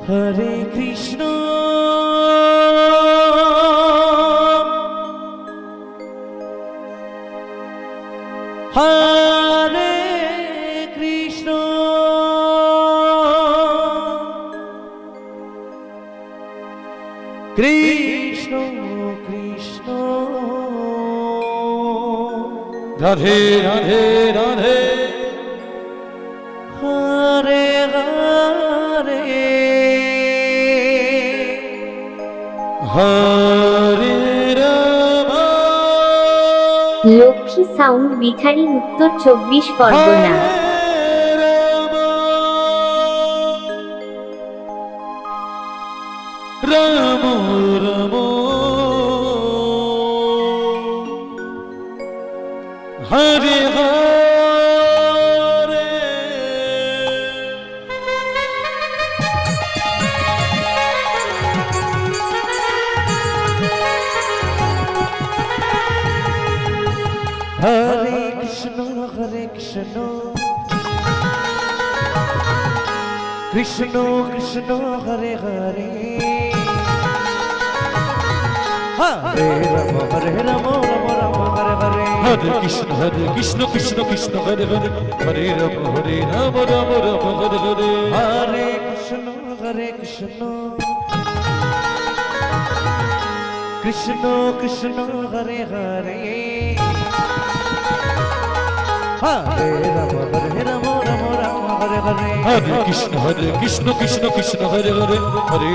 হরে কৃষ্ণ হরে Krishna Krishna Krishna Radhe Radhe Radhe Hare Hare Hare Ram Lakshmi sound বিখারি উত্তর 24 পরগনা। রাম রাম হরে হরে হরে কৃষ্ণ হরে কৃষ্ণ কৃষ্ণ কৃষ্ণ হরে হরে হরে রাম রাম রাম হরে হরে হরে কৃষ্ণ কৃষ্ণ কৃষ্ণ হরে হরে হরে রাম রাম রাম হরে হরে হরে কৃষ্ণ কৃষ্ণ কৃষ্ণ হরে হরে হরে রাম রাম হরে হরে হরে কৃষ্ণ কৃষ্ণ কৃষ্ণ হরে হরে হরে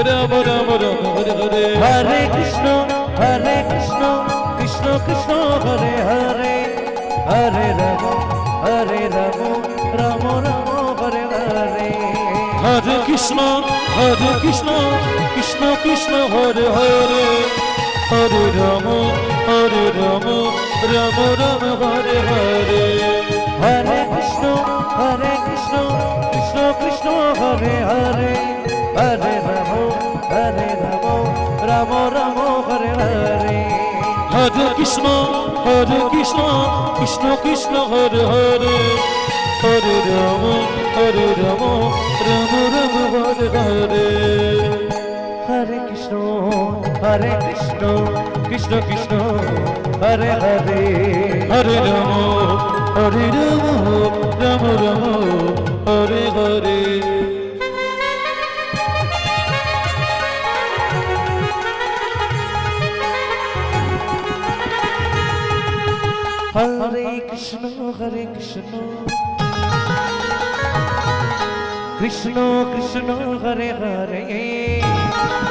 রাম রাম রাম হরে হরে হরে কৃষ্ণ কৃষ্ণ কৃষ্ণ হরে হরে হরে রাম রাম রাম হরে হরে হরে কৃষ্ণ কৃষ্ণ কৃষ্ণ হরে হরে হরে রাম রাম রাম হরে হরে হরে কৃষ্ণ কৃষ্ণ কৃষ্ণ হরে হরে হরে রাম রাম রাম হরে হরে হরে কৃষ্ণ কৃষ্ণ কৃষ্ণ হরে হরে হরে রাম রাম রাম হরে হরে হরে কৃষ্ণ কৃষ্ণ কৃষ্ণ হরে হরে হরে রাম রাম রাম হরে হরে হরে কৃষ্ণ কৃষ্ণ কৃষ্ণ হরে হরে হরে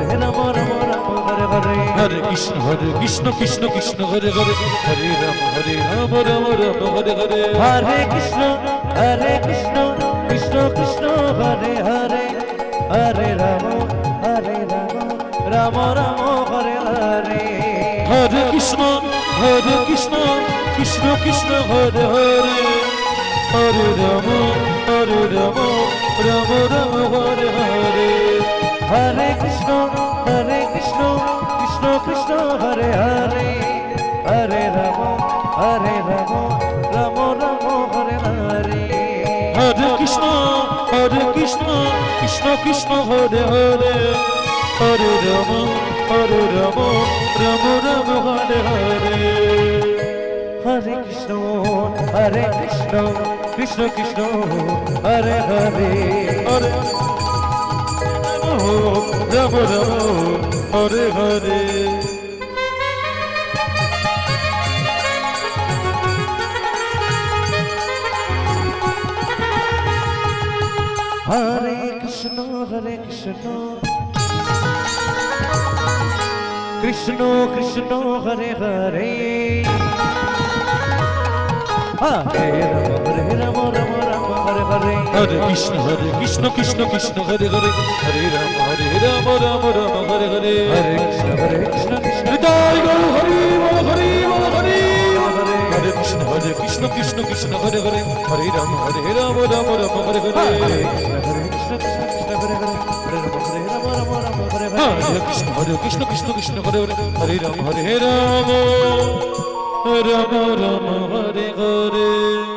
রাম রাম রাম হরে হরে হরে কৃষ্ণ কৃষ্ণ কৃষ্ণ হরে হরে হরে রাম রাম রাম হরে হরে হরে কৃষ্ণ কৃষ্ণ কৃষ্ণ হরে হরে হরে রাম রাম রাম হরে হরে হরে কৃষ্ণ কৃষ্ণ কৃষ্ণ হরে হরে হরে রাম রাম রাম হরে হরে হরে কৃষ্ণ কৃষ্ণ কৃষ্ণ হরে হরে হরে রাম রাম রাম হরে হরে হরে কৃষ্ণ কৃষ্ণ কৃষ্ণ হরে হরে হরে রাম রাম রাম হরে হরে হরে কৃষ্ণ কৃষ্ণ হরে হরে হরে রাম রাম হরে হরে হরে কৃষ্ণ কৃষ্ণ কৃষ্ণ হরে হরে হরে রাম রাম হরে হরে হরে কৃষ্ণ কৃষ্ণ কৃষ্ণ হরে হরে হরে রাম রাম হরে হরে হরে কৃষ্ণ কৃষ্ণ হৃদয় গৌ হরি বল হরি বল হরি হরে হরে কৃষ্ণ কৃষ্ণ হরে হরে হরে রাম রাম রাম হরে হরে হরে কৃষ্ণ কৃষ্ণ হরে হরে হরে রাম রাম হরে হরে হরে কৃষ্ণ কৃষ্ণ হরে হরে হরে রাম রাম রাম হরে হরে